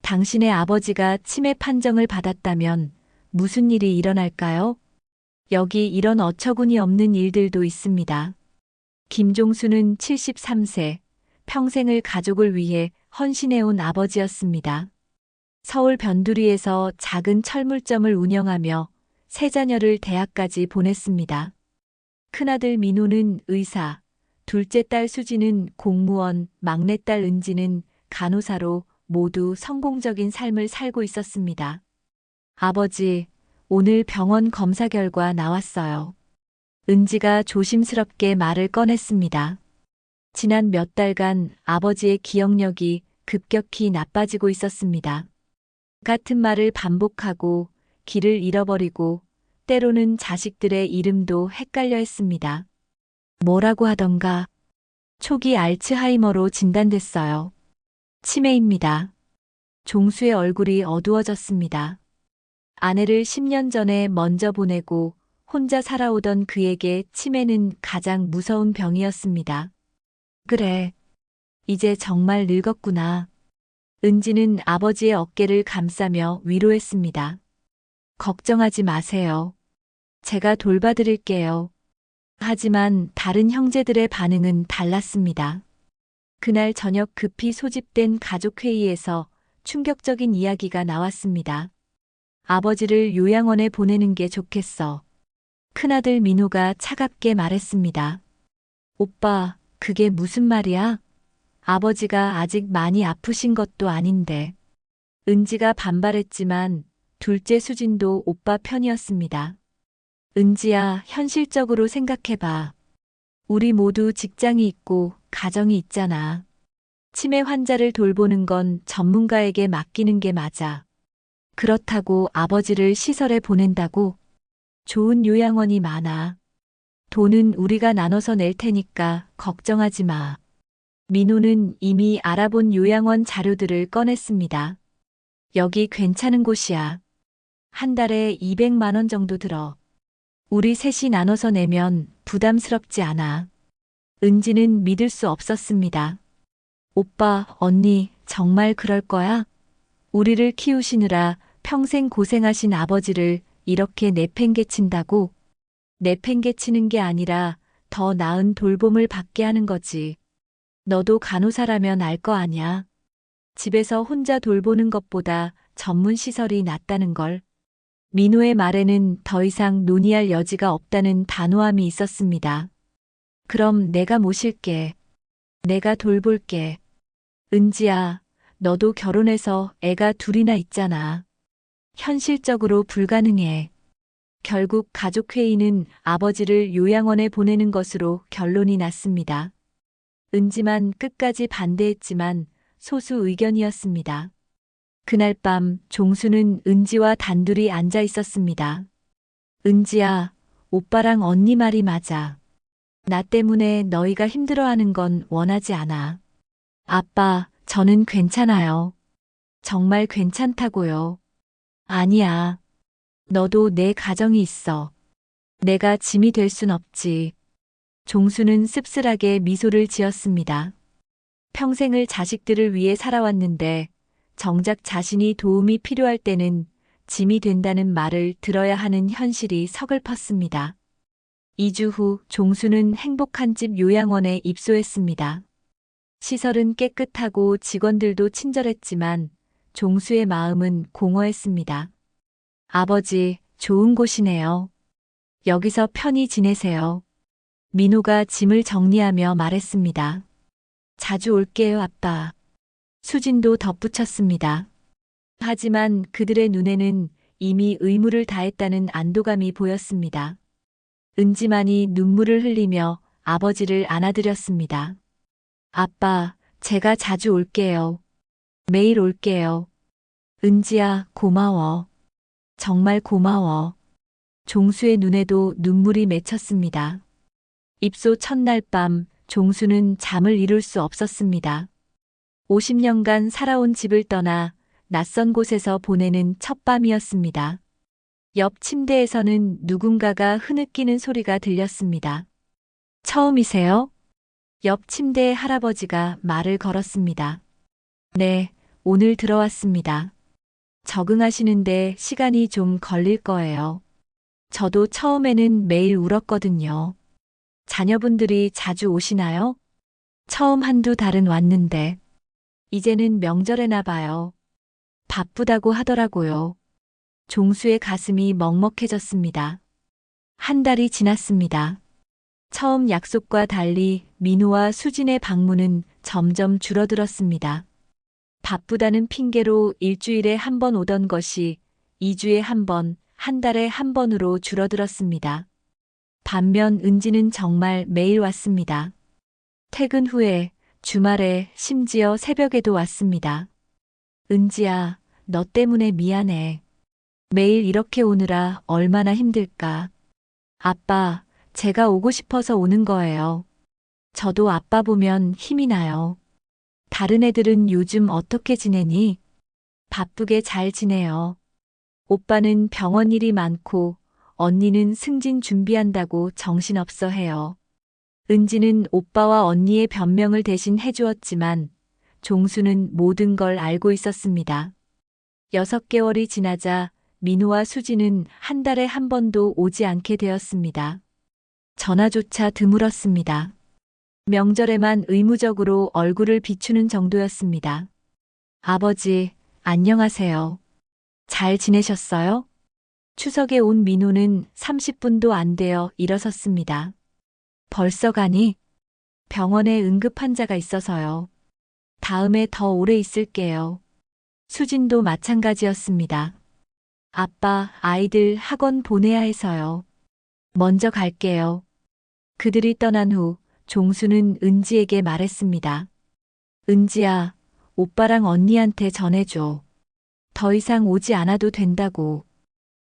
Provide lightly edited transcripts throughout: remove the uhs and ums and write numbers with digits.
당신의 아버지가 치매 판정을 받았다면 무슨 일이 일어날까요? 여기 이런 어처구니 없는 일들도 있습니다. 김종수는 73세, 평생을 가족을 위해 헌신해온 아버지였습니다. 서울 변두리에서 작은 철물점을 운영하며 세 자녀를 대학까지 보냈습니다. 큰아들 민호는 의사, 둘째 딸 수지는 공무원, 막내딸 은지는 간호사로 모두 성공적인 삶을 살고 있었습니다. 아버지, 오늘 병원 검사 결과 나왔어요. 은지가 조심스럽게 말을 꺼냈습니다. 지난 몇 달간 아버지의 기억력이 급격히 나빠지고 있었습니다. 같은 말을 반복하고 길을 잃어버리고 때로는 자식들의 이름도 헷갈려 했습니다. 뭐라고 하던가 초기 알츠하이머로 진단됐어요. 치매입니다. 종수의 얼굴이 어두워졌습니다. 아내를 10년 전에 먼저 보내고 혼자 살아오던 그에게 치매는 가장 무서운 병이었습니다. 그래, 이제 정말 늙었구나. 은지는 아버지의 어깨를 감싸며 위로했습니다. 걱정하지 마세요. 제가 돌봐드릴게요. 하지만 다른 형제들의 반응은 달랐습니다. 그날 저녁 급히 소집된 가족회의에서 충격적인 이야기가 나왔습니다. 아버지를 요양원에 보내는 게 좋겠어. 큰아들 민호가 차갑게 말했습니다. 오빠, 그게 무슨 말이야? 아버지가 아직 많이 아프신 것도 아닌데. 은지가 반발했지만 둘째 수진도 오빠 편이었습니다. 은지야, 현실적으로 생각해봐. 우리 모두 직장이 있고 가정이 있잖아. 치매 환자를 돌보는 건 전문가에게 맡기는 게 맞아. 그렇다고 아버지를 시설에 보낸다고? 좋은 요양원이 많아. 돈은 우리가 나눠서 낼 테니까 걱정하지 마. 민호는 이미 알아본 요양원 자료들을 꺼냈습니다. 여기 괜찮은 곳이야. 한 달에 200만 원 정도 들어. 우리 셋이 나눠서 내면 부담스럽지 않아. 은지는 믿을 수 없었습니다. 오빠, 언니, 정말 그럴 거야? 우리를 키우시느라 평생 고생하신 아버지를 이렇게 내팽개친다고? 내팽개치는 게 아니라 더 나은 돌봄을 받게 하는 거지. 너도 간호사라면 알 거 아냐? 집에서 혼자 돌보는 것보다 전문 시설이 낫다는 걸. 민호의 말에는 더 이상 논의할 여지가 없다는 단호함이 있었습니다. 그럼 내가 모실게. 내가 돌볼게. 은지야, 너도 결혼해서 애가 둘이나 있잖아. 현실적으로 불가능해. 결국 가족회의는 아버지를 요양원에 보내는 것으로 결론이 났습니다. 은지만 끝까지 반대했지만 소수 의견이었습니다. 그날 밤 종수는 은지와 단둘이 앉아 있었습니다. 은지야, 오빠랑 언니 말이 맞아. 나 때문에 너희가 힘들어하는 건 원하지 않아. 아빠, 저는 괜찮아요. 정말 괜찮다고요. 아니야. 너도 내 가정이 있어. 내가 짐이 될 순 없지. 종수는 씁쓸하게 미소를 지었습니다. 평생을 자식들을 위해 살아왔는데 정작 자신이 도움이 필요할 때는 짐이 된다는 말을 들어야 하는 현실이 서글펐습니다. 2주 후 종수는 행복한 집 요양원에 입소했습니다. 시설은 깨끗하고 직원들도 친절했지만 종수의 마음은 공허했습니다. 아버지, 좋은 곳이네요. 여기서 편히 지내세요. 민호가 짐을 정리하며 말했습니다. 자주 올게요, 아빠. 수진도 덧붙였습니다. 하지만 그들의 눈에는 이미 의무를 다했다는 안도감이 보였습니다. 은지만이 눈물을 흘리며 아버지를 안아드렸습니다. 아빠, 제가 자주 올게요. 매일 올게요. 은지야, 고마워. 정말 고마워. 종수의 눈에도 눈물이 맺혔습니다. 입소 첫날 밤 종수는 잠을 이룰 수 없었습니다. 50년간 살아온 집을 떠나 낯선 곳에서 보내는 첫 밤이었습니다. 옆 침대에서는 누군가가 흐느끼는 소리가 들렸습니다. 처음이세요? 옆 침대의 할아버지가 말을 걸었습니다. 네, 오늘 들어왔습니다. 적응하시는데 시간이 좀 걸릴 거예요. 저도 처음에는 매일 울었거든요. 자녀분들이 자주 오시나요? 처음 한두 달은 왔는데, 이제는 명절에나 봐요. 바쁘다고 하더라고요. 종수의 가슴이 먹먹해졌습니다. 한 달이 지났습니다. 처음 약속과 달리 민우와 수진의 방문은 점점 줄어들었습니다. 바쁘다는 핑계로 일주일에 한 번 오던 것이 2주에 한 번, 한 달에 한 번으로 줄어들었습니다. 반면 은지는 정말 매일 왔습니다. 퇴근 후에, 주말에, 심지어 새벽에도 왔습니다. 은지야, 너 때문에 미안해. 매일 이렇게 오느라 얼마나 힘들까. 아빠, 제가 오고 싶어서 오는 거예요. 저도 아빠 보면 힘이 나요. 다른 애들은 요즘 어떻게 지내니? 바쁘게 잘 지내요. 오빠는 병원 일이 많고 언니는 승진 준비한다고 정신없어 해요. 은지는 오빠와 언니의 변명을 대신 해주었지만 종수는 모든 걸 알고 있었습니다. 6개월이 지나자 민우와 수지는 한 달에 한 번도 오지 않게 되었습니다. 전화조차 드물었습니다. 명절에만 의무적으로 얼굴을 비추는 정도였습니다. 아버지, 안녕하세요. 잘 지내셨어요? 추석에 온 민우는 30분도 안 되어 일어섰습니다. 벌써 가니? 병원에 응급 환자가 있어서요. 다음에 더 오래 있을게요. 수진도 마찬가지였습니다. 아빠, 아이들 학원 보내야 해서요. 먼저 갈게요. 그들이 떠난 후 종수는 은지에게 말했습니다. 은지야, 오빠랑 언니한테 전해줘. 더 이상 오지 않아도 된다고.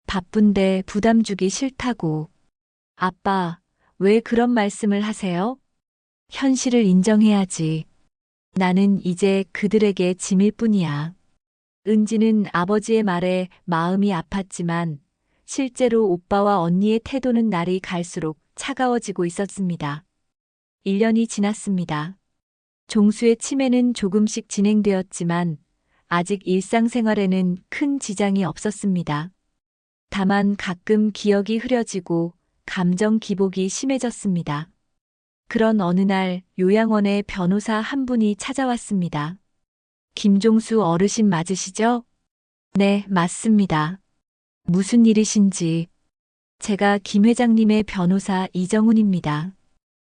바쁜데 부담 주기 싫다고. 아빠, 왜 그런 말씀을 하세요? 현실을 인정해야지. 나는 이제 그들에게 짐일 뿐이야. 은지는 아버지의 말에 마음이 아팠지만 실제로 오빠와 언니의 태도는 날이 갈수록 차가워지고 있었습니다. 1년이 지났습니다. 종수의 치매는 조금씩 진행되었지만 아직 일상생활에는 큰 지장이 없었습니다. 다만 가끔 기억이 흐려지고 감정 기복이 심해졌습니다. 그런 어느 날 요양원에 변호사 한 분이 찾아왔습니다. 김종수 어르신 맞으시죠? 네, 맞습니다. 무슨 일이신지. 제가 김 회장님의 변호사 이정훈입니다.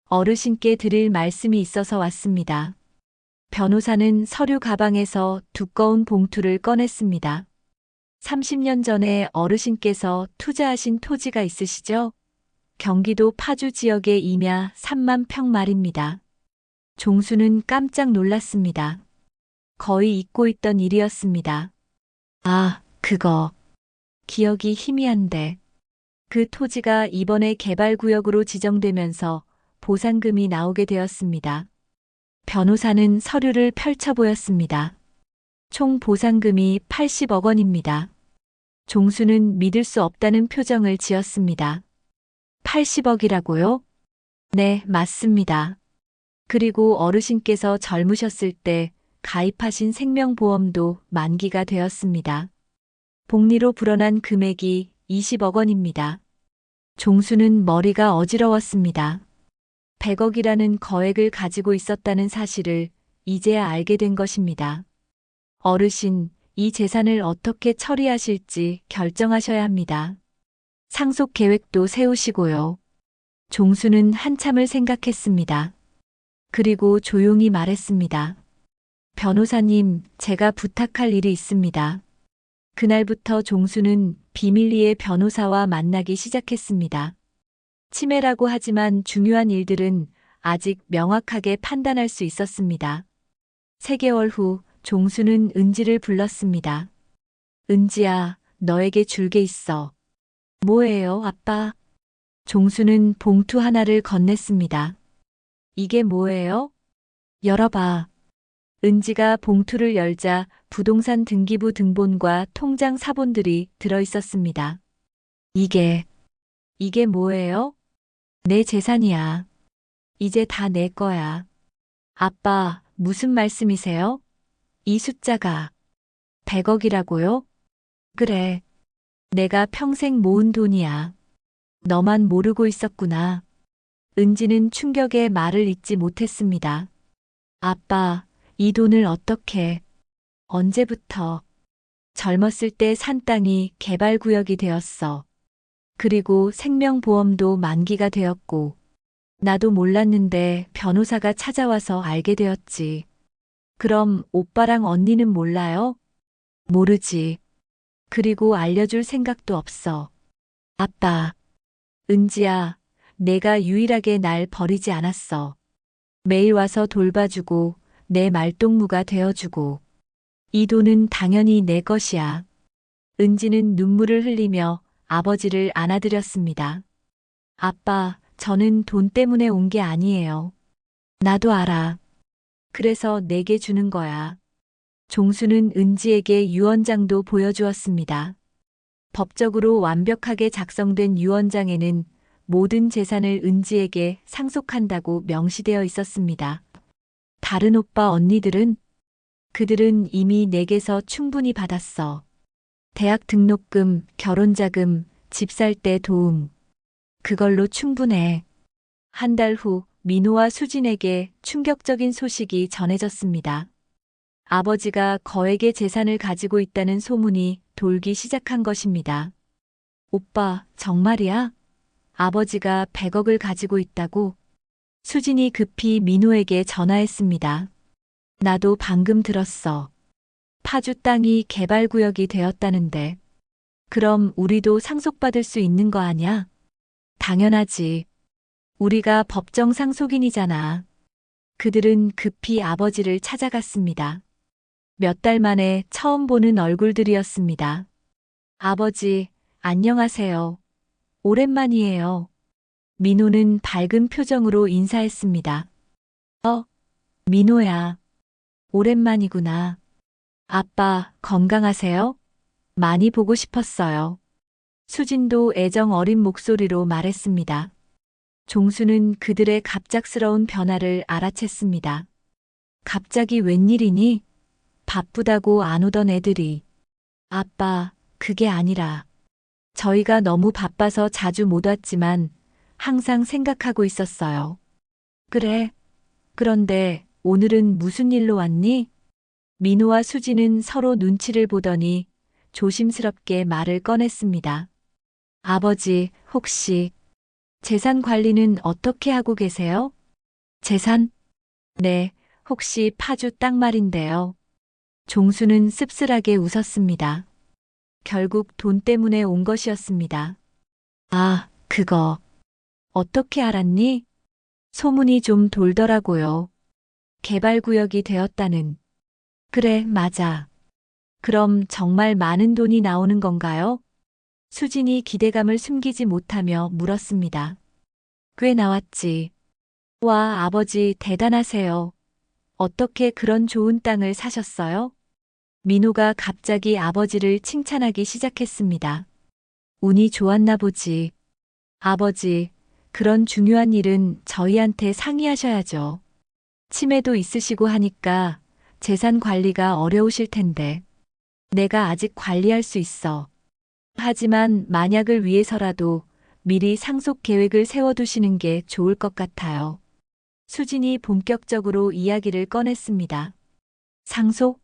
어르신께 드릴 말씀이 있어서 왔습니다. 변호사는 서류 가방에서 두꺼운 봉투를 꺼냈습니다. 30년 전에 어르신께서 투자하신 토지가 있으시죠? 경기도 파주 지역의 임야 3만 평 말입니다. 종수는 깜짝 놀랐습니다. 거의 잊고 있던 일이었습니다. 아, 그거. 기억이 희미한데. 그 토지가 이번에 개발구역으로 지정되면서 보상금이 나오게 되었습니다. 변호사는 서류를 펼쳐 보였습니다. 총 보상금이 80억 원입니다. 종수는 믿을 수 없다는 표정을 지었습니다. 80억이라고요? 네, 맞습니다. 그리고 어르신께서 젊으셨을 때 가입하신 생명보험도 만기가 되었습니다. 복리로 불어난 금액이 20억 원입니다. 종수는 머리가 어지러웠습니다. 100억이라는 거액을 가지고 있었다는 사실을 이제야 알게 된 것입니다. 어르신, 이 재산을 어떻게 처리하실지 결정하셔야 합니다. 상속 계획도 세우시고요. 종수는 한참을 생각했습니다. 그리고 조용히 말했습니다. 변호사님, 제가 부탁할 일이 있습니다. 그날부터 종수는 비밀리에 변호사와 만나기 시작했습니다. 치매라고 하지만 중요한 일들은 아직 명확하게 판단할 수 있었습니다. 3개월 후 종수는 은지를 불렀습니다. 은지야, 너에게 줄 게 있어. 뭐예요, 아빠? 종수는 봉투 하나를 건넸습니다. 이게 뭐예요? 열어봐. 은지가 봉투를 열자 부동산 등기부 등본과 통장 사본들이 들어 있었습니다. 이게 뭐예요? 내 재산이야. 이제 다 내 거야. 아빠, 무슨 말씀이세요? 이 숫자가 100억이라고요? 그래. 내가 평생 모은 돈이야. 너만 모르고 있었구나. 은지는 충격에 말을 잇지 못했습니다. 아빠, 이 돈을 어떻게, 언제부터? 젊었을 때 산 땅이 개발구역이 되었어. 그리고 생명보험도 만기가 되었고, 나도 몰랐는데 변호사가 찾아와서 알게 되었지. 그럼 오빠랑 언니는 몰라요? 모르지. 그리고 알려줄 생각도 없어. 아빠, 은지야, 내가 유일하게 날 버리지 않았어. 매일 와서 돌봐주고, 내 말동무가 되어주고. 이 돈은 당연히 내 것이야. 은지는 눈물을 흘리며 아버지를 안아드렸습니다. 아빠, 저는 돈 때문에 온 게 아니에요. 나도 알아. 그래서 내게 주는 거야. 종수는 은지에게 유언장도 보여주었습니다. 법적으로 완벽하게 작성된 유언장에는 모든 재산을 은지에게 상속한다고 명시되어 있었습니다. 다른 오빠 언니들은? 그들은 이미 내게서 충분히 받았어. 대학 등록금, 결혼자금, 집 살 때 도움. 그걸로 충분해. 한 달 후 민호와 수진에게 충격적인 소식이 전해졌습니다. 아버지가 거액의 재산을 가지고 있다는 소문이 돌기 시작한 것입니다. 오빠, 정말이야? 아버지가 100억을 가지고 있다고? 수진이 급히 민호에게 전화했습니다. 나도 방금 들었어. 파주 땅이 개발구역이 되었다는데. 그럼 우리도 상속받을 수 있는 거 아냐? 당연하지. 우리가 법정 상속인이잖아. 그들은 급히 아버지를 찾아갔습니다. 몇 달 만에 처음 보는 얼굴들이었습니다. 아버지, 안녕하세요. 오랜만이에요. 민호는 밝은 표정으로 인사했습니다. 민호야. 오랜만이구나. 아빠, 건강하세요? 많이 보고 싶었어요. 수진도 애정 어린 목소리로 말했습니다. 종수는 그들의 갑작스러운 변화를 알아챘습니다. 갑자기 웬일이니? 바쁘다고 안 오던 애들이. 아빠, 그게 아니라. 저희가 너무 바빠서 자주 못 왔지만 항상 생각하고 있었어요. 그래. 그런데 오늘은 무슨 일로 왔니? 민호와 수지는 서로 눈치를 보더니 조심스럽게 말을 꺼냈습니다. 아버지, 혹시 재산 관리는 어떻게 하고 계세요? 재산? 네, 혹시 파주 땅 말인데요. 종수는 씁쓸하게 웃었습니다. 결국 돈 때문에 온 것이었습니다. 아, 그거. 어떻게 알았니? 소문이 좀 돌더라고요. 개발구역이 되었다는. 그래, 맞아. 그럼 정말 많은 돈이 나오는 건가요? 수진이 기대감을 숨기지 못하며 물었습니다. 꽤 나왔지. 와, 아버지 대단하세요. 어떻게 그런 좋은 땅을 사셨어요? 민호가 갑자기 아버지를 칭찬하기 시작했습니다. 운이 좋았나 보지. 아버지, 그런 중요한 일은 저희한테 상의하셔야죠. 치매도 있으시고 하니까 재산 관리가 어려우실 텐데. 내가 아직 관리할 수 있어. 하지만 만약을 위해서라도 미리 상속 계획을 세워두시는 게 좋을 것 같아요. 수진이 본격적으로 이야기를 꺼냈습니다. 상속?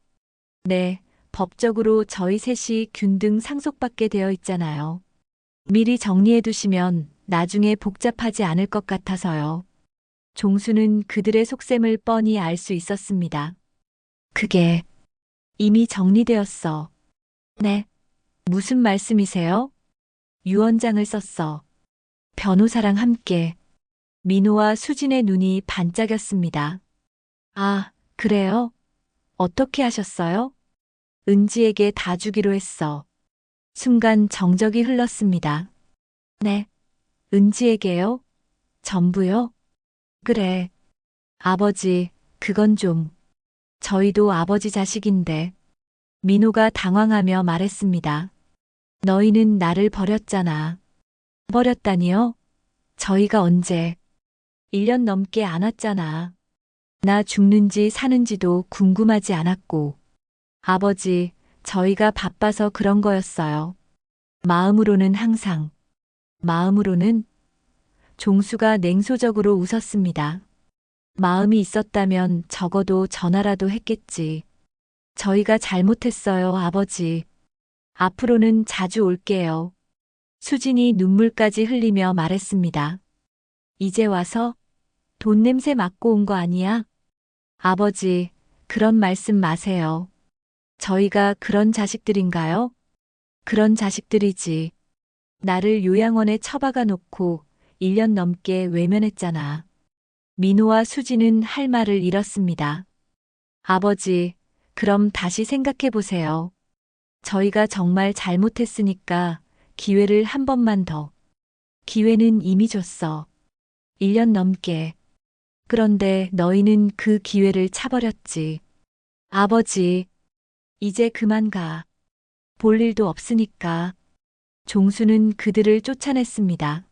네, 법적으로 저희 셋이 균등 상속받게 되어 있잖아요. 미리 정리해두시면 나중에 복잡하지 않을 것 같아서요. 종수는 그들의 속셈을 뻔히 알 수 있었습니다. 그게 이미 정리되었어. 네. 무슨 말씀이세요? 유언장을 썼어. 변호사랑 함께. 민호와 수진의 눈이 반짝였습니다. 아, 그래요? 어떻게 하셨어요? 은지에게 다 주기로 했어. 순간 정적이 흘렀습니다. 네. 은지에게요? 전부요? 그래. 아버지, 그건 좀. 저희도 아버지 자식인데. 민호가 당황하며 말했습니다. 너희는 나를 버렸잖아. 버렸다니요? 저희가 언제? 1년 넘게 안 왔잖아. 나 죽는지 사는지도 궁금하지 않았고. 아버지, 저희가 바빠서 그런 거였어요. 마음으로는 항상, 마음으로는 종수가 냉소적으로 웃었습니다. 마음이 있었다면 적어도 전화라도 했겠지. 저희가 잘못했어요, 아버지. 앞으로는 자주 올게요. 수진이 눈물까지 흘리며 말했습니다. 이제 와서 돈 냄새 맡고 온 거 아니야? 아버지, 그런 말씀 마세요. 저희가 그런 자식들인가요? 그런 자식들이지. 나를 요양원에 처박아 놓고 1년 넘게 외면했잖아. 민호와 수지는 할 말을 잃었습니다. 아버지, 그럼 다시 생각해 보세요. 저희가 정말 잘못했으니까 기회를 한 번만 더. 기회는 이미 줬어. 1년 넘게. 그런데 너희는 그 기회를 차버렸지. 아버지, 이제 그만 가. 볼 일도 없으니까. 종수는 그들을 쫓아냈습니다.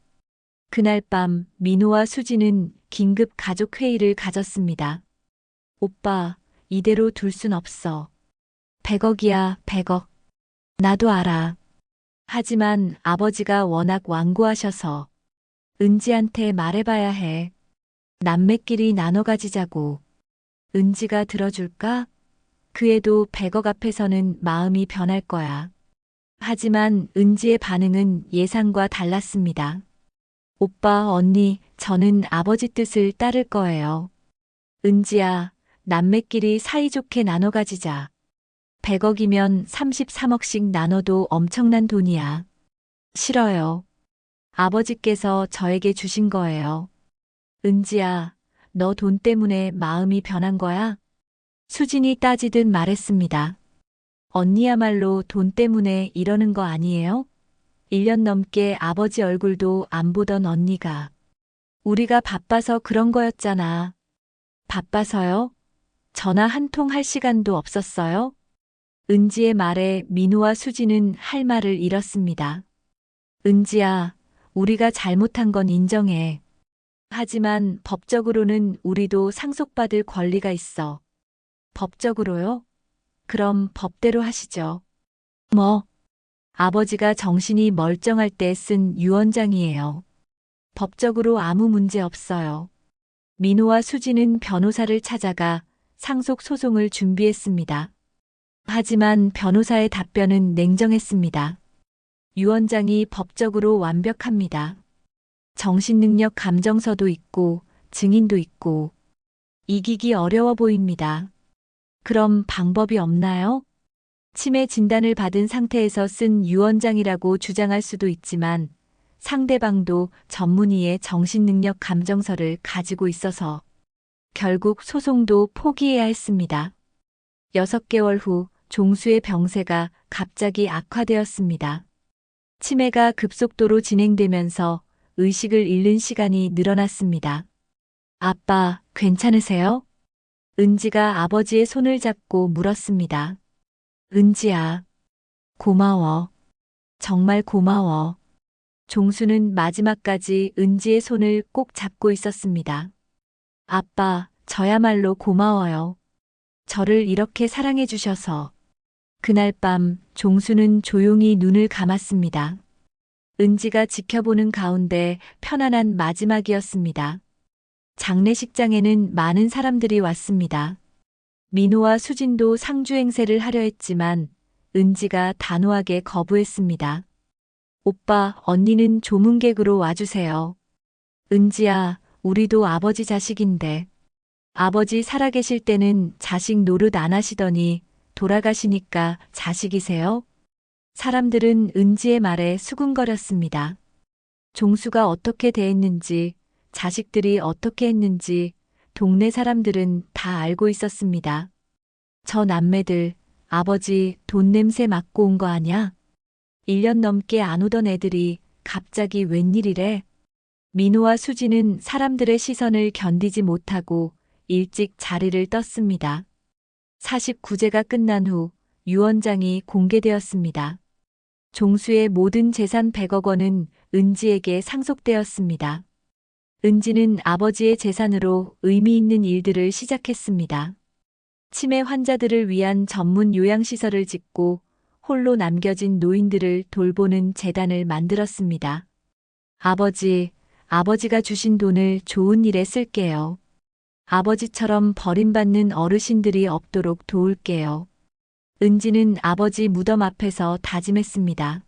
그날 밤 민호와 수지는 긴급 가족 회의를 가졌습니다. 오빠, 이대로 둘 순 없어. 100억이야, 100억. 나도 알아. 하지만 아버지가 워낙 완고하셔서 은지한테 말해봐야 해. 남매끼리 나눠 가지자고. 은지가 들어줄까? 그 애도 100억 앞에서는 마음이 변할 거야. 하지만 은지의 반응은 예상과 달랐습니다. 오빠, 언니, 저는 아버지 뜻을 따를 거예요. 은지야, 남매끼리 사이좋게 나눠 가지자. 100억이면 33억씩 나눠도 엄청난 돈이야. 싫어요. 아버지께서 저에게 주신 거예요. 은지야, 너 돈 때문에 마음이 변한 거야? 수진이 따지듯 말했습니다. 언니야말로 돈 때문에 이러는 거 아니에요? 1년 넘게 아버지 얼굴도 안 보던 언니가. 우리가 바빠서 그런 거였잖아. 바빠서요? 전화 한 통 할 시간도 없었어요? 은지의 말에 민호와 수지는 할 말을 잃었습니다. 은지야, 우리가 잘못한 건 인정해. 하지만 법적으로는 우리도 상속받을 권리가 있어. 법적으로요? 그럼 법대로 하시죠. 뭐? 아버지가 정신이 멀쩡할 때 쓴 유언장이에요. 법적으로 아무 문제 없어요. 민호와 수지는 변호사를 찾아가 상속 소송을 준비했습니다. 하지만 변호사의 답변은 냉정했습니다. 유언장이 법적으로 완벽합니다. 정신능력 감정서도 있고 증인도 있고 이기기 어려워 보입니다. 그럼 방법이 없나요? 치매 진단을 받은 상태에서 쓴 유언장이라고 주장할 수도 있지만 상대방도 전문의의 정신능력 감정서를 가지고 있어서 결국 소송도 포기해야 했습니다. 6개월 후 종수의 병세가 갑자기 악화되었습니다. 치매가 급속도로 진행되면서 의식을 잃는 시간이 늘어났습니다. 아빠, 괜찮으세요? 은지가 아버지의 손을 잡고 물었습니다. 은지야, 고마워. 정말 고마워. 종수는 마지막까지 은지의 손을 꼭 잡고 있었습니다. 아빠, 저야말로 고마워요. 저를 이렇게 사랑해 주셔서. 그날 밤 종수는 조용히 눈을 감았습니다. 은지가 지켜보는 가운데 편안한 마지막이었습니다. 장례식장에는 많은 사람들이 왔습니다. 민호와 수진도 상주 행세를 하려 했지만 은지가 단호하게 거부했습니다. 오빠, 언니는 조문객으로 와주세요. 은지야, 우리도 아버지 자식인데. 아버지 살아계실 때는 자식 노릇 안 하시더니 돌아가시니까 자식이세요? 사람들은 은지의 말에 수군거렸습니다. 종수가 어떻게 대했는지, 자식들이 어떻게 했는지 동네 사람들은 다 알고 있었습니다. 저 남매들, 아버지 돈 냄새 맡고 온 거 아냐? 1년 넘게 안 오던 애들이 갑자기 웬일이래? 민호와 수지는 사람들의 시선을 견디지 못하고 일찍 자리를 떴습니다. 49제가 끝난 후 유언장이 공개되었습니다. 종수의 모든 재산 100억 원은 은지에게 상속되었습니다. 은지는 아버지의 재산으로 의미 있는 일들을 시작했습니다. 치매 환자들을 위한 전문 요양시설을 짓고 홀로 남겨진 노인들을 돌보는 재단을 만들었습니다. 아버지가 주신 돈을 좋은 일에 쓸게요. 아버지처럼 버림받는 어르신들이 없도록 도울게요. 은지는 아버지 무덤 앞에서 다짐했습니다.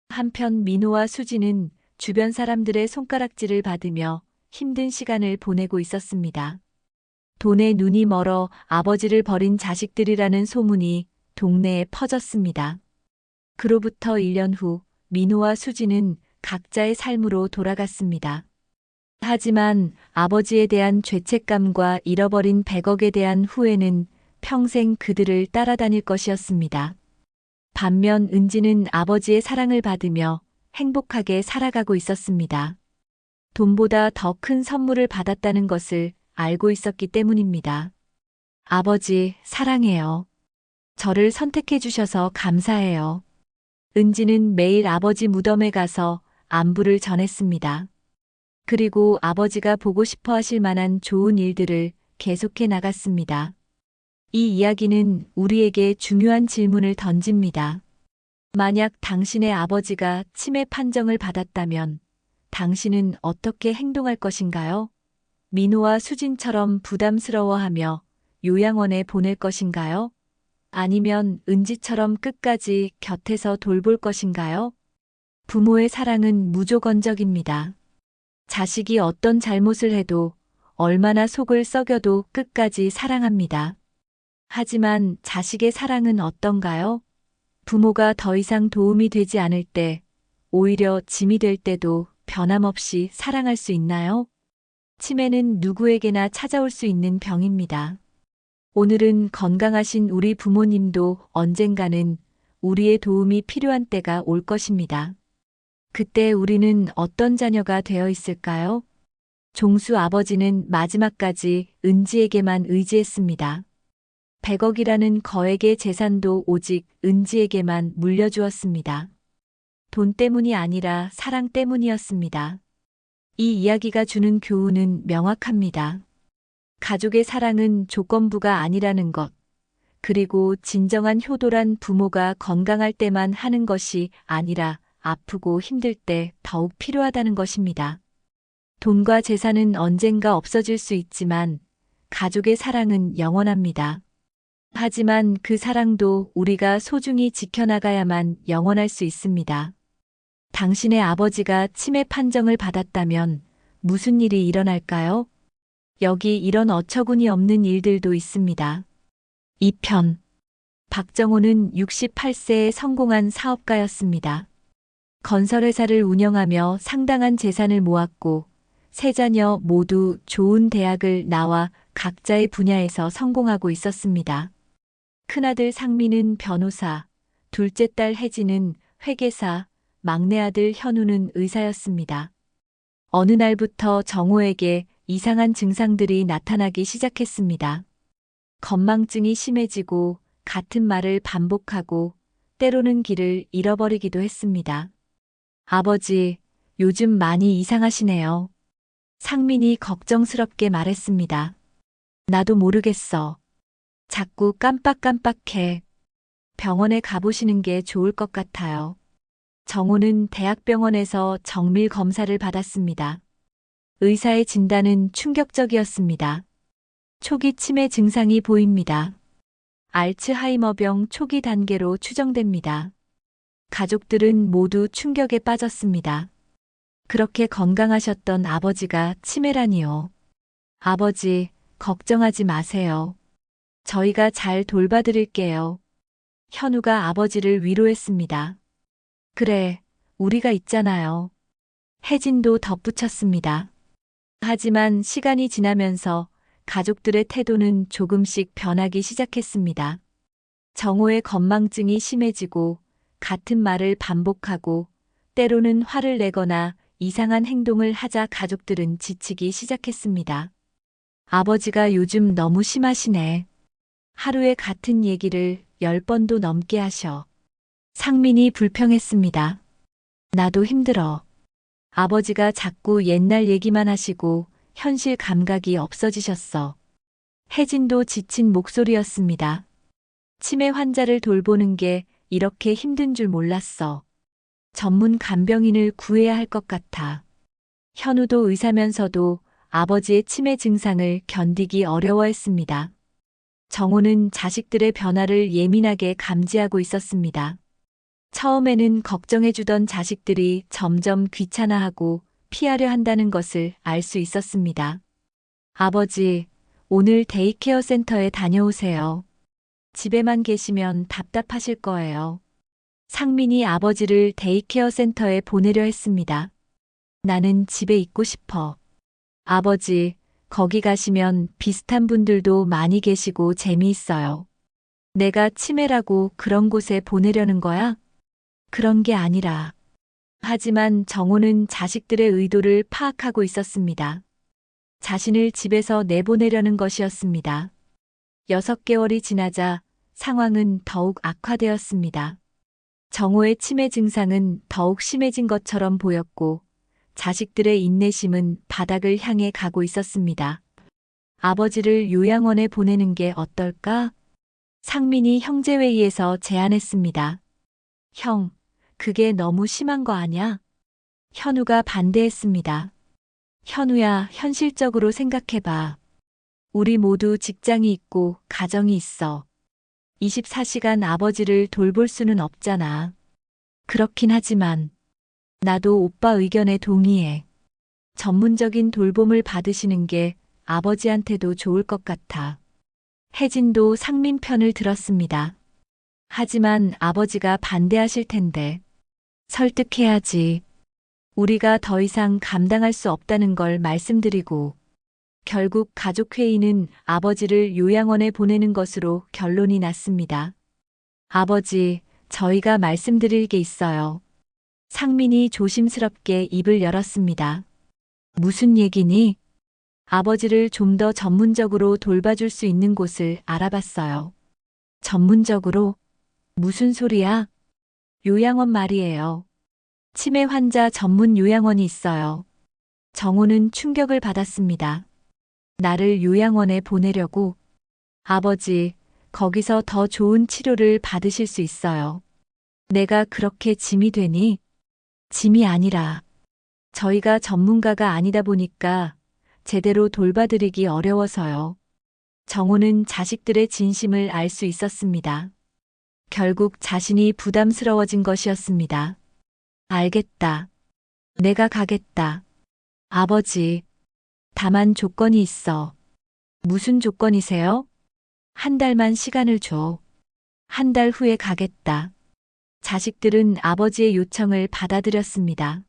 한편 민호와 수지는 주변 사람들의 손가락질을 받으며 힘든 시간을 보내고 있었습니다. 돈에 눈이 멀어 아버지를 버린 자식들이라는 소문이 동네에 퍼졌습니다. 그로부터 1년 후 민호와 수지는 각자의 삶으로 돌아갔습니다. 하지만 아버지에 대한 죄책감과 잃어버린 100억에 대한 후회는 평생 그들을 따라다닐 것이었습니다. 반면 은지는 아버지의 사랑을 받으며 행복하게 살아가고 있었습니다. 돈보다 더 큰 선물을 받았다는 것을 알고 있었기 때문입니다. 아버지, 사랑해요. 저를 선택해 주셔서 감사해요. 은지는 매일 아버지 무덤에 가서 안부를 전했습니다. 그리고 아버지가 보고 싶어 하실 만한 좋은 일들을 계속해 나갔습니다. 이 이야기는 우리에게 중요한 질문을 던집니다. 만약 당신의 아버지가 치매 판정을 받았다면 당신은 어떻게 행동할 것인가요? 민호와 수진처럼 부담스러워하며 요양원에 보낼 것인가요? 아니면 은지처럼 끝까지 곁에서 돌볼 것인가요? 부모의 사랑은 무조건적입니다. 자식이 어떤 잘못을 해도 얼마나 속을 썩여도 끝까지 사랑합니다. 하지만 자식의 사랑은 어떤가요? 부모가 더 이상 도움이 되지 않을 때, 오히려 짐이 될 때도 변함없이 사랑할 수 있나요? 치매는 누구에게나 찾아올 수 있는 병입니다. 오늘은 건강하신 우리 부모님도 언젠가는 우리의 도움이 필요한 때가 올 것입니다. 그때 우리는 어떤 자녀가 되어 있을까요? 종수 아버지는 마지막까지 은지에게만 의지했습니다. 100억이라는 거액의 재산도 오직 은지에게만 물려주었습니다. 돈 때문이 아니라 사랑 때문이었습니다. 이 이야기가 주는 교훈은 명확합니다. 가족의 사랑은 조건부가 아니라는 것, 그리고 진정한 효도란 부모가 건강할 때만 하는 것이 아니라 아프고 힘들 때 더욱 필요하다는 것입니다. 돈과 재산은 언젠가 없어질 수 있지만 가족의 사랑은 영원합니다. 하지만 그 사랑도 우리가 소중히 지켜나가야만 영원할 수 있습니다. 당신의 아버지가 치매 판정을 받았다면 무슨 일이 일어날까요? 여기 이런 어처구니 없는 일들도 있습니다. 2편. 박정호는 68세에 성공한 사업가였습니다. 건설회사를 운영하며 상당한 재산을 모았고 세 자녀 모두 좋은 대학을 나와 각자의 분야에서 성공하고 있었습니다. 큰아들 상민은 변호사, 둘째 딸 혜진은 회계사, 막내 아들 현우는 의사였습니다. 어느 날부터 정호에게 이상한 증상들이 나타나기 시작했습니다. 건망증이 심해지고 같은 말을 반복하고 때로는 길을 잃어버리기도 했습니다. 아버지, 요즘 많이 이상하시네요. 상민이 걱정스럽게 말했습니다. 나도 모르겠어. 자꾸 깜빡깜빡해. 병원에 가보시는 게 좋을 것 같아요. 정호는 대학병원에서 정밀 검사를 받았습니다. 의사의 진단은 충격적이었습니다. 초기 치매 증상이 보입니다. 알츠하이머병 초기 단계로 추정됩니다. 가족들은 모두 충격에 빠졌습니다. 그렇게 건강하셨던 아버지가 치매라니요. 아버지, 걱정하지 마세요. 저희가 잘 돌봐드릴게요. 현우가 아버지를 위로했습니다. 그래, 우리가 있잖아요. 혜진도 덧붙였습니다. 하지만 시간이 지나면서 가족들의 태도는 조금씩 변하기 시작했습니다. 정호의 건망증이 심해지고 같은 말을 반복하고 때로는 화를 내거나 이상한 행동을 하자 가족들은 지치기 시작했습니다. 아버지가 요즘 너무 심하시네. 하루에 같은 얘기를 10번도 넘게 하셔. 상민이 불평했습니다. 나도 힘들어. 아버지가 자꾸 옛날 얘기만 하시고 현실 감각이 없어지셨어. 혜진도 지친 목소리였습니다. 치매 환자를 돌보는 게 이렇게 힘든 줄 몰랐어. 전문 간병인을 구해야 할 것 같아. 현우도 의사면서도 아버지의 치매 증상을 견디기 어려워했습니다. 정호는 자식들의 변화를 예민하게 감지하고 있었습니다. 처음에는 걱정해주던 자식들이 점점 귀찮아하고 피하려 한다는 것을 알 수 있었습니다. 아버지, 오늘 데이케어 센터에 다녀오세요. 집에만 계시면 답답하실 거예요. 상민이 아버지를 데이케어 센터에 보내려 했습니다. 나는 집에 있고 싶어. 아버지, 거기 가시면 비슷한 분들도 많이 계시고 재미있어요. 내가 치매라고 그런 곳에 보내려는 거야? 그런 게 아니라. 하지만 정호는 자식들의 의도를 파악하고 있었습니다. 자신을 집에서 내보내려는 것이었습니다. 6개월이 지나자 상황은 더욱 악화되었습니다. 정호의 치매 증상은 더욱 심해진 것처럼 보였고 자식들의 인내심은 바닥을 향해 가고 있었습니다. 아버지를 요양원에 보내는 게 어떨까? 상민이 형제회의에서 제안했습니다. 형, 그게 너무 심한 거 아냐? 현우가 반대했습니다. 현우야, 현실적으로 생각해봐. 우리 모두 직장이 있고 가정이 있어. 24시간 아버지를 돌볼 수는 없잖아. 그렇긴 하지만 나도 오빠 의견에 동의해. 전문적인 돌봄을 받으시는 게 아버지한테도 좋을 것 같아. 혜진도 상민 편을 들었습니다. 하지만 아버지가 반대하실 텐데. 설득해야지. 우리가 더 이상 감당할 수 없다는 걸 말씀드리고 결국 가족회의는 아버지를 요양원에 보내는 것으로 결론이 났습니다. 아버지, 저희가 말씀드릴 게 있어요. 상민이 조심스럽게 입을 열었습니다. 무슨 얘기니? 아버지를 좀 더 전문적으로 돌봐줄 수 있는 곳을 알아봤어요. 전문적으로? 무슨 소리야? 요양원 말이에요. 치매 환자 전문 요양원이 있어요. 정호는 충격을 받았습니다. 나를 요양원에 보내려고? 아버지, 거기서 더 좋은 치료를 받으실 수 있어요. 내가 그렇게 짐이 되니? 짐이 아니라 저희가 전문가가 아니다 보니까 제대로 돌봐드리기 어려워서요. 정호는 자식들의 진심을 알 수 있었습니다. 결국 자신이 부담스러워진 것이었습니다. 알겠다. 내가 가겠다. 아버지, 다만 조건이 있어. 무슨 조건이세요? 한 달만 시간을 줘. 한 달 후에 가겠다. 자식들은 아버지의 요청을 받아들였습니다.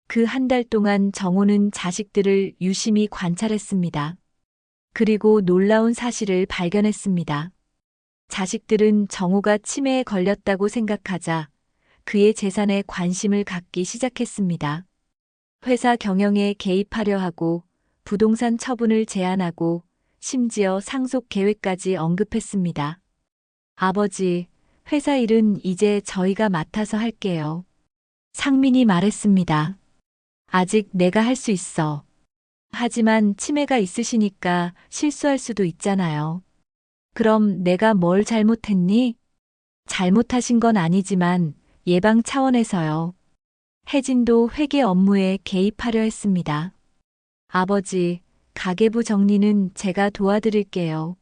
그 한 달 동안 정호는 자식들을 유심히 관찰했습니다. 그리고 놀라운 사실을 발견했습니다. 자식들은 정호가 치매에 걸렸다고 생각하자 그의 재산에 관심을 갖기 시작했습니다. 회사 경영에 개입하려 하고 부동산 처분을 제안하고 심지어 상속 계획까지 언급했습니다. 아버지, 회사 일은 이제 저희가 맡아서 할게요. 상민이 말했습니다. 아직 내가 할 수 있어. 하지만 치매가 있으시니까 실수할 수도 있잖아요. 그럼 내가 뭘 잘못했니? 잘못하신 건 아니지만 예방 차원에서요. 혜진도 회계 업무에 개입하려 했습니다. 아버지, 가계부 정리는 제가 도와드릴게요.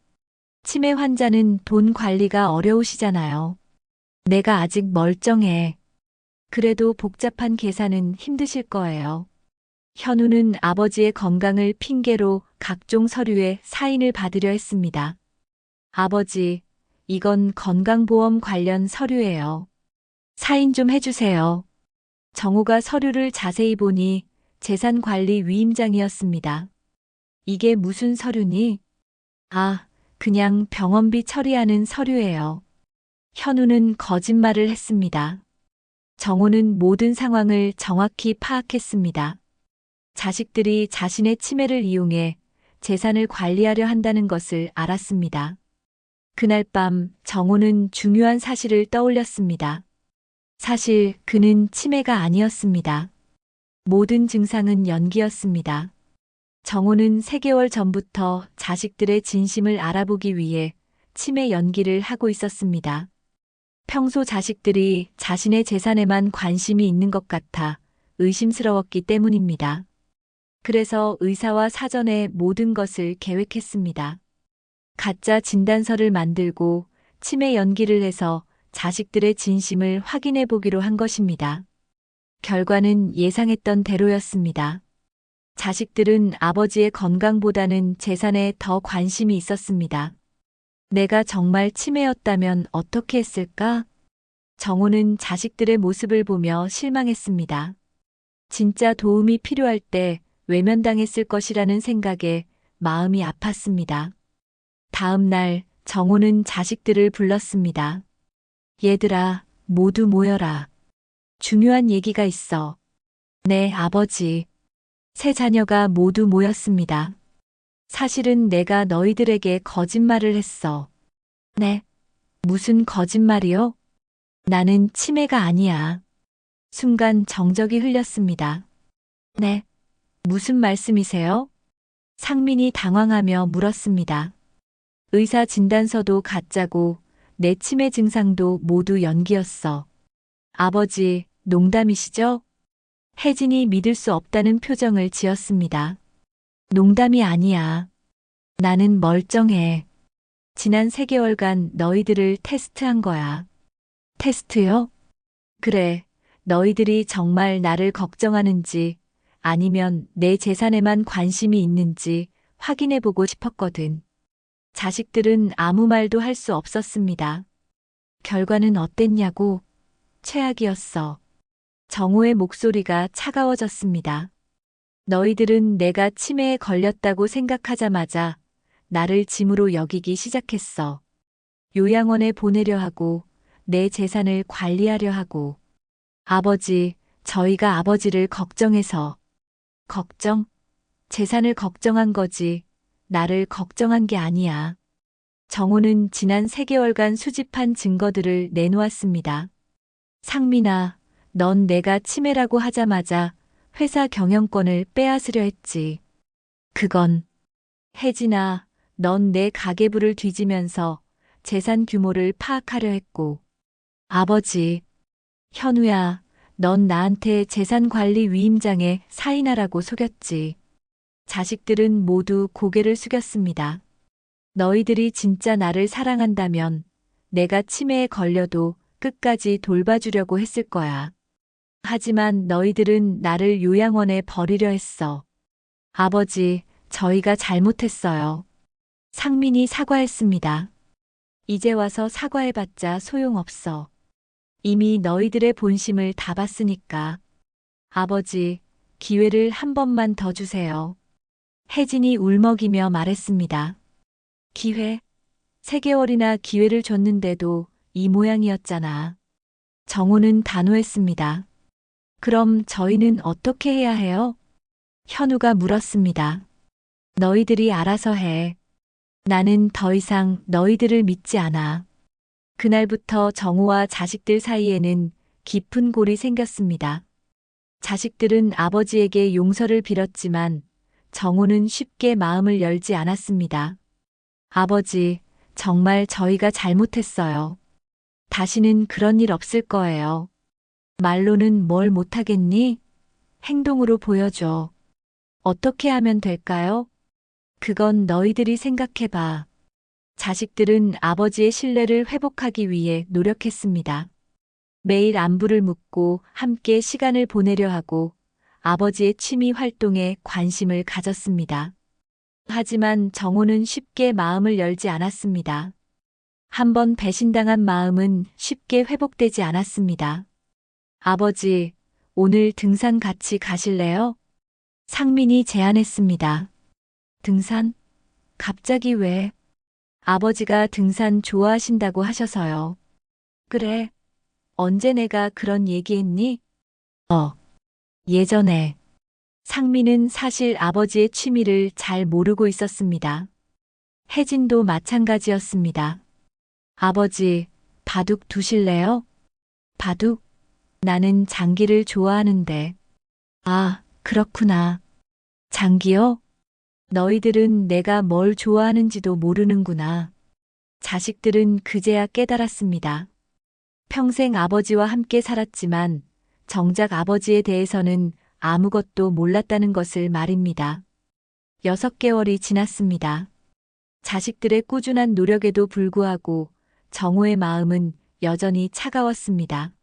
치매 환자는 돈 관리가 어려우시잖아요. 내가 아직 멀쩡해. 그래도 복잡한 계산은 힘드실 거예요. 현우는 아버지의 건강을 핑계로 각종 서류에 사인을 받으려 했습니다. 아버지, 이건 건강보험 관련 서류예요. 사인 좀 해주세요. 정호가 서류를 자세히 보니 재산관리 위임장이었습니다. 이게 무슨 서류니? 아, 그냥 병원비 처리하는 서류예요. 현우는 거짓말을 했습니다. 정호는 모든 상황을 정확히 파악했습니다. 자식들이 자신의 치매를 이용해 재산을 관리하려 한다는 것을 알았습니다. 그날 밤 정호는 중요한 사실을 떠올렸습니다. 사실 그는 치매가 아니었습니다. 모든 증상은 연기였습니다. 정호는 3개월 전부터 자식들의 진심을 알아보기 위해 치매 연기를 하고 있었습니다. 평소 자식들이 자신의 재산에만 관심이 있는 것 같아 의심스러웠기 때문입니다. 그래서 의사와 사전에 모든 것을 계획했습니다. 가짜 진단서를 만들고 치매 연기를 해서 자식들의 진심을 확인해 보기로 한 것입니다. 결과는 예상했던 대로였습니다. 자식들은 아버지의 건강보다는 재산에 더 관심이 있었습니다. 내가 정말 치매였다면 어떻게 했을까? 정호는 자식들의 모습을 보며 실망했습니다. 진짜 도움이 필요할 때 외면당했을 것이라는 생각에 마음이 아팠습니다. 다음 날 정호는 자식들을 불렀습니다. 얘들아, 모두 모여라. 중요한 얘기가 있어. 네, 아버지. 세 자녀가 모두 모였습니다. 사실은 내가 너희들에게 거짓말을 했어. 네. 무슨 거짓말이요? 나는 치매가 아니야. 순간 정적이 흘렸습니다. 네. 무슨 말씀이세요? 상민이 당황하며 물었습니다. 의사 진단서도 가짜고 내 치매 증상도 모두 연기였어. 아버지, 농담이시죠? 혜진이 믿을 수 없다는 표정을 지었습니다. 농담이 아니야. 나는 멀쩡해. 지난 3개월간 너희들을 테스트한 거야. 테스트요? 그래. 너희들이 정말 나를 걱정하는지 아니면 내 재산에만 관심이 있는지 확인해보고 싶었거든. 자식들은 아무 말도 할 수 없었습니다. 결과는 어땠냐고? 최악이었어. 정호의 목소리가 차가워졌습니다. 너희들은 내가 치매에 걸렸다고 생각하자마자 나를 짐으로 여기기 시작했어. 요양원에 보내려 하고 내 재산을 관리하려 하고. 아버지, 저희가 아버지를 걱정해서. 걱정? 재산을 걱정한 거지. 나를 걱정한 게 아니야. 정호는 지난 3개월간 수집한 증거들을 내놓았습니다. 상민아, 넌 내가 치매라고 하자마자 회사 경영권을 빼앗으려 했지. 그건. 혜진아, 넌 내 가계부를 뒤지면서 재산 규모를 파악하려 했고. 아버지. 현우야, 넌 나한테 재산관리 위임장에 사인하라고 속였지. 자식들은 모두 고개를 숙였습니다. 너희들이 진짜 나를 사랑한다면 내가 치매에 걸려도 끝까지 돌봐주려고 했을 거야. 하지만 너희들은 나를 요양원에 버리려 했어. 아버지, 저희가 잘못했어요. 상민이 사과했습니다. 이제 와서 사과해봤자 소용없어. 이미 너희들의 본심을 다 봤으니까. 아버지, 기회를 한 번만 더 주세요. 혜진이 울먹이며 말했습니다. 기회? 3개월이나 기회를 줬는데도 이 모양이었잖아. 정호는 단호했습니다. 그럼 저희는 어떻게 해야 해요? 현우가 물었습니다. 너희들이 알아서 해. 나는 더 이상 너희들을 믿지 않아. 그날부터 정호와 자식들 사이에는 깊은 골이 생겼습니다. 자식들은 아버지에게 용서를 빌었지만 정호는 쉽게 마음을 열지 않았습니다. 아버지, 정말 저희가 잘못했어요. 다시는 그런 일 없을 거예요. 말로는 뭘 못하겠니? 행동으로 보여줘. 어떻게 하면 될까요? 그건 너희들이 생각해봐. 자식들은 아버지의 신뢰를 회복하기 위해 노력했습니다. 매일 안부를 묻고 함께 시간을 보내려 하고 아버지의 취미 활동에 관심을 가졌습니다. 하지만 정호는 쉽게 마음을 열지 않았습니다. 한번 배신당한 마음은 쉽게 회복되지 않았습니다. 아버지, 오늘 등산 같이 가실래요? 상민이 제안했습니다. 등산? 갑자기 왜? 아버지가 등산 좋아하신다고 하셔서요. 그래. 언제 내가 그런 얘기했니? 예전에. 상민은 사실 아버지의 취미를 잘 모르고 있었습니다. 혜진도 마찬가지였습니다. 아버지, 바둑 두실래요? 바둑? 나는 장기를 좋아하는데. 아, 그렇구나. 장기요? 너희들은 내가 뭘 좋아하는지도 모르는구나. 자식들은 그제야 깨달았습니다. 평생 아버지와 함께 살았지만 정작 아버지에 대해서는 아무것도 몰랐다는 것을 말입니다. 6개월이 지났습니다. 자식들의 꾸준한 노력에도 불구하고 정호의 마음은 여전히 차가웠습니다.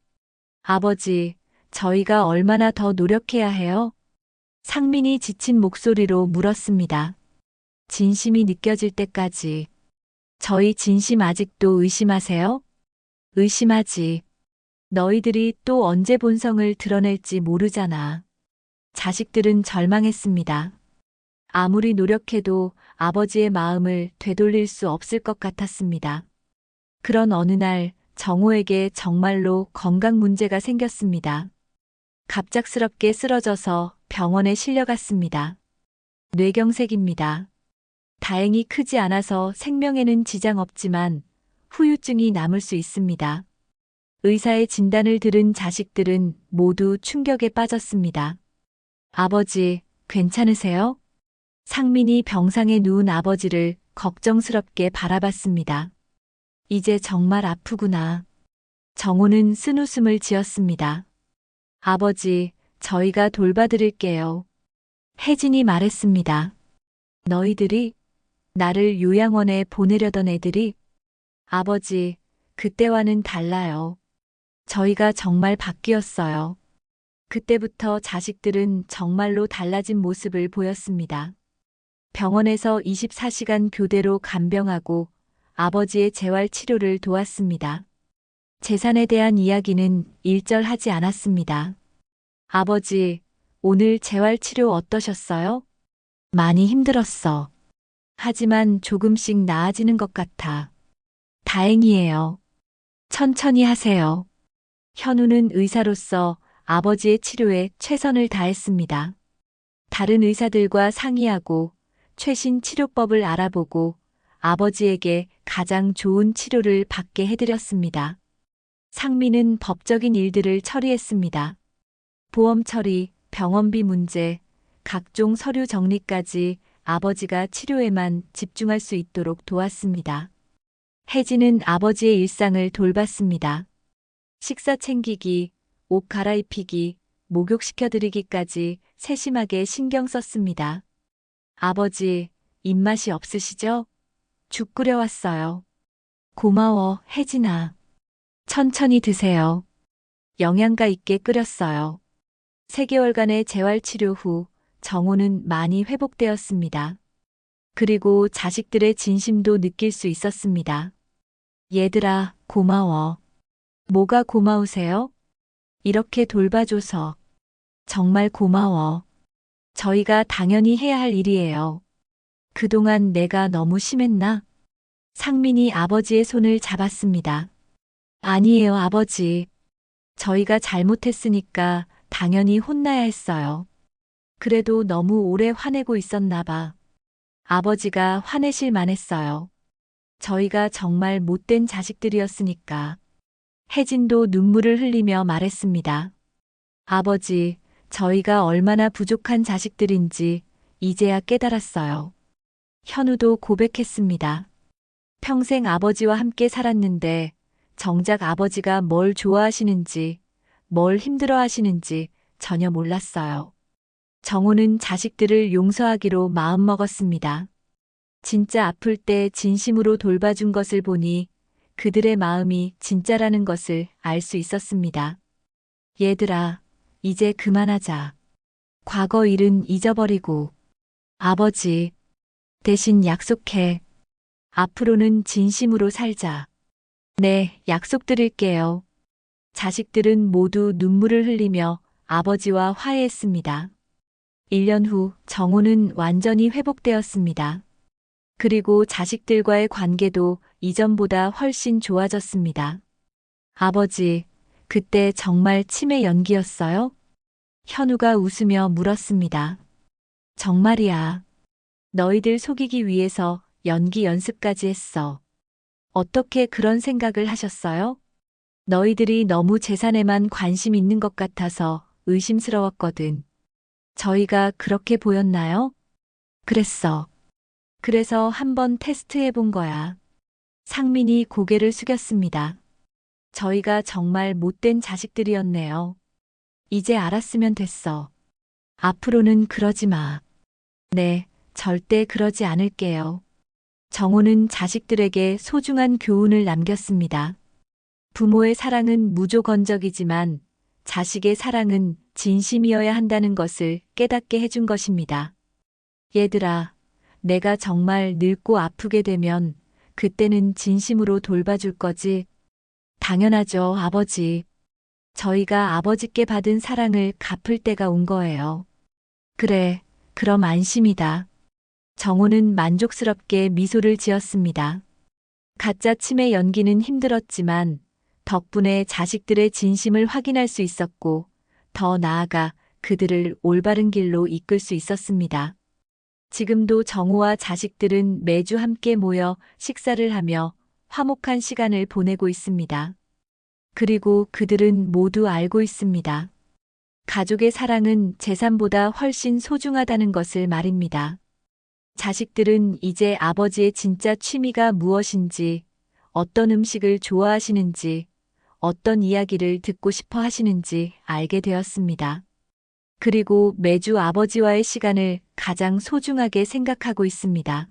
아버지, 저희가 얼마나 더 노력해야 해요? 상민이 지친 목소리로 물었습니다. 진심이 느껴질 때까지. 저희 진심 아직도 의심하세요? 의심하지. 너희들이 또 언제 본성을 드러낼지 모르잖아. 자식들은 절망했습니다. 아무리 노력해도 아버지의 마음을 되돌릴 수 없을 것 같았습니다. 그런 어느 날 정호에게 정말로 건강 문제가 생겼습니다. 갑작스럽게 쓰러져서 병원에 실려갔습니다. 뇌경색입니다. 다행히 크지 않아서 생명에는 지장 없지만 후유증이 남을 수 있습니다. 의사의 진단을 들은 자식들은 모두 충격에 빠졌습니다. 아버지, 괜찮으세요? 상민이 병상에 누운 아버지를 걱정스럽게 바라봤습니다. 이제 정말 아프구나. 정호는 쓴웃음을 지었습니다. 아버지, 저희가 돌봐드릴게요. 혜진이 말했습니다. 너희들이 나를 요양원에 보내려던 애들이 아버지, 그때와는 달라요. 저희가 정말 바뀌었어요. 그때부터 자식들은 정말로 달라진 모습을 보였습니다. 병원에서 24시간 교대로 간병하고 아버지의 재활 치료를 도왔습니다. 재산에 대한 이야기는 일절하지 않았습니다. 아버지, 오늘 재활 치료 어떠셨어요? 많이 힘들었어. 하지만 조금씩 나아지는 것 같아. 다행이에요. 천천히 하세요. 현우는 의사로서 아버지의 치료에 최선을 다했습니다. 다른 의사들과 상의하고 최신 치료법을 알아보고 아버지에게 가장 좋은 치료를 받게 해드렸습니다. 상민은 법적인 일들을 처리했습니다. 보험 처리, 병원비 문제, 각종 서류 정리까지 아버지가 치료에만 집중할 수 있도록 도왔습니다. 혜진은 아버지의 일상을 돌봤습니다. 식사 챙기기, 옷 갈아입히기, 목욕시켜드리기까지 세심하게 신경 썼습니다. 아버지, 입맛이 없으시죠? 죽 끓여왔어요. 고마워, 혜진아. 천천히 드세요. 영양가 있게 끓였어요. 3개월간의 재활치료 후 정호는 많이 회복되었습니다. 그리고 자식들의 진심도 느낄 수 있었습니다. 얘들아, 고마워. 뭐가 고마우세요? 이렇게 돌봐줘서. 정말 고마워. 저희가 당연히 해야 할 일이에요. 그동안 내가 너무 심했나? 상민이 아버지의 손을 잡았습니다. 아니에요, 아버지. 저희가 잘못했으니까 당연히 혼나야 했어요. 그래도 너무 오래 화내고 있었나 봐. 아버지가 화내실 만했어요. 저희가 정말 못된 자식들이었으니까. 혜진도 눈물을 흘리며 말했습니다. 아버지, 저희가 얼마나 부족한 자식들인지 이제야 깨달았어요. 현우도 고백했습니다. 평생 아버지와 함께 살았는데 정작 아버지가 뭘 좋아하시는지, 뭘 힘들어하시는지 전혀 몰랐어요. 정호는 자식들을 용서하기로 마음먹었습니다. 진짜 아플 때 진심으로 돌봐준 것을 보니 그들의 마음이 진짜라는 것을 알 수 있었습니다. 얘들아, 이제 그만하자. 과거 일은 잊어버리고. 아버지, 대신 약속해. 앞으로는 진심으로 살자. 네, 약속드릴게요. 자식들은 모두 눈물을 흘리며 아버지와 화해했습니다. 1년 후 정호는 완전히 회복되었습니다. 그리고 자식들과의 관계도 이전보다 훨씬 좋아졌습니다. 아버지, 그때 정말 치매 연기였어요? 현우가 웃으며 물었습니다. 정말이야. 너희들 속이기 위해서 연기 연습까지 했어. 어떻게 그런 생각을 하셨어요? 너희들이 너무 재산에만 관심 있는 것 같아서 의심스러웠거든. 저희가 그렇게 보였나요? 그랬어. 그래서 한번 테스트해 본 거야. 상민이 고개를 숙였습니다. 저희가 정말 못된 자식들이었네요. 이제 알았으면 됐어. 앞으로는 그러지 마. 네, 절대 그러지 않을게요. 정호는 자식들에게 소중한 교훈을 남겼습니다. 부모의 사랑은 무조건적이지만 자식의 사랑은 진심이어야 한다는 것을 깨닫게 해준 것입니다. 얘들아, 내가 정말 늙고 아프게 되면 그때는 진심으로 돌봐줄 거지? 당연하죠, 아버지. 저희가 아버지께 받은 사랑을 갚을 때가 온 거예요. 그래, 그럼 안심이다. 정호는 만족스럽게 미소를 지었습니다. 가짜 치매 연기는 힘들었지만 덕분에 자식들의 진심을 확인할 수 있었고 더 나아가 그들을 올바른 길로 이끌 수 있었습니다. 지금도 정호와 자식들은 매주 함께 모여 식사를 하며 화목한 시간을 보내고 있습니다. 그리고 그들은 모두 알고 있습니다. 가족의 사랑은 재산보다 훨씬 소중하다는 것을 말입니다. 자식들은 이제 아버지의 진짜 취미가 무엇인지, 어떤 음식을 좋아하시는지, 어떤 이야기를 듣고 싶어 하시는지 알게 되었습니다. 그리고 매주 아버지와의 시간을 가장 소중하게 생각하고 있습니다.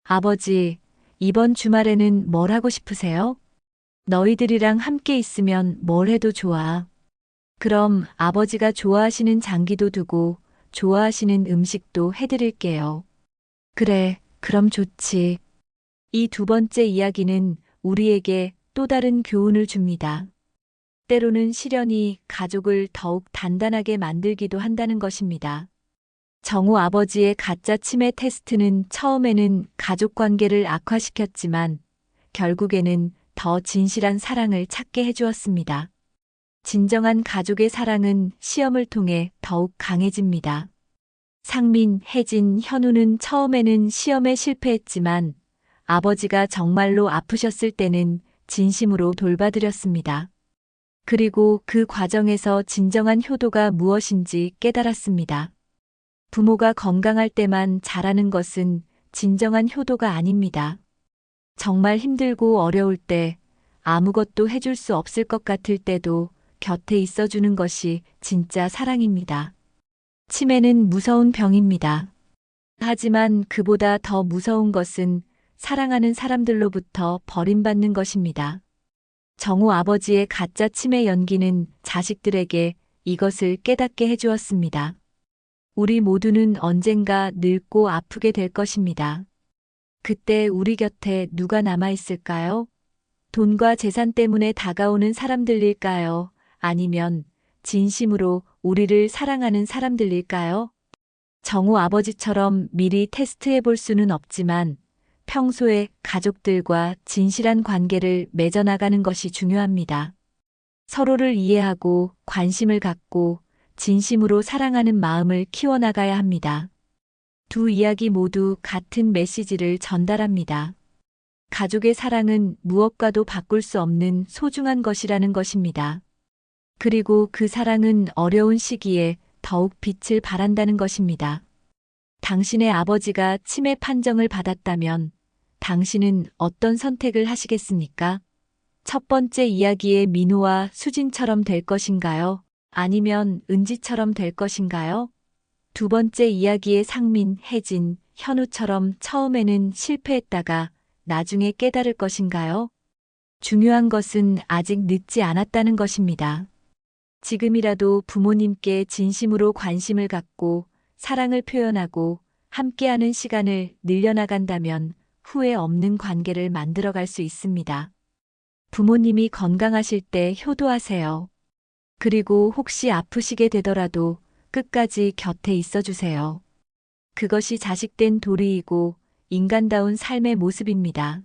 아버지, 이번 주말에는 뭘 하고 싶으세요? 너희들이랑 함께 있으면 뭘 해도 좋아. 그럼 아버지가 좋아하시는 장기도 두고 좋아하시는 음식도 해드릴게요. 그래, 그럼 좋지. 이 두 번째 이야기는 우리에게 또 다른 교훈을 줍니다. 때로는 시련이 가족을 더욱 단단하게 만들기도 한다는 것입니다. 정우 아버지의 가짜 치매 테스트는 처음에는 가족 관계를 악화시켰지만 결국에는 더 진실한 사랑을 찾게 해주었습니다. 진정한 가족의 사랑은 시험을 통해 더욱 강해집니다. 상민, 혜진, 현우는 처음에는 시험에 실패했지만 아버지가 정말로 아프셨을 때는 진심으로 돌봐드렸습니다. 그리고 그 과정에서 진정한 효도가 무엇인지 깨달았습니다. 부모가 건강할 때만 잘하는 것은 진정한 효도가 아닙니다. 정말 힘들고 어려울 때, 아무것도 해줄 수 없을 것 같을 때도 곁에 있어주는 것이 진짜 사랑입니다. 치매는 무서운 병입니다. 하지만 그보다 더 무서운 것은 사랑하는 사람들로부터 버림받는 것입니다. 정우 아버지의 가짜 치매 연기는 자식들에게 이것을 깨닫게 해주었습니다. 우리 모두는 언젠가 늙고 아프게 될 것입니다. 그때 우리 곁에 누가 남아있을까요? 돈과 재산 때문에 다가오는 사람들일까요? 아니면 진심으로 우리를 사랑하는 사람들일까요? 정우 아버지처럼 미리 테스트해 볼 수는 없지만 평소에 가족들과 진실한 관계를 맺어나가는 것이 중요합니다. 서로를 이해하고 관심을 갖고 진심으로 사랑하는 마음을 키워나가야 합니다. 두 이야기 모두 같은 메시지를 전달합니다. 가족의 사랑은 무엇과도 바꿀 수 없는 소중한 것이라는 것입니다. 그리고 그 사랑은 어려운 시기에 더욱 빛을 발한다는 것입니다. 당신의 아버지가 치매 판정을 받았다면 당신은 어떤 선택을 하시겠습니까? 첫 번째 이야기의 민호와 수진처럼 될 것인가요? 아니면 은지처럼 될 것인가요? 두 번째 이야기의 상민, 혜진, 현우처럼 처음에는 실패했다가 나중에 깨달을 것인가요? 중요한 것은 아직 늦지 않았다는 것입니다. 지금이라도 부모님께 진심으로 관심을 갖고 사랑을 표현하고 함께하는 시간을 늘려나간다면 후회 없는 관계를 만들어갈 수 있습니다. 부모님이 건강하실 때 효도하세요. 그리고 혹시 아프시게 되더라도 끝까지 곁에 있어 주세요. 그것이 자식된 도리이고 인간다운 삶의 모습입니다.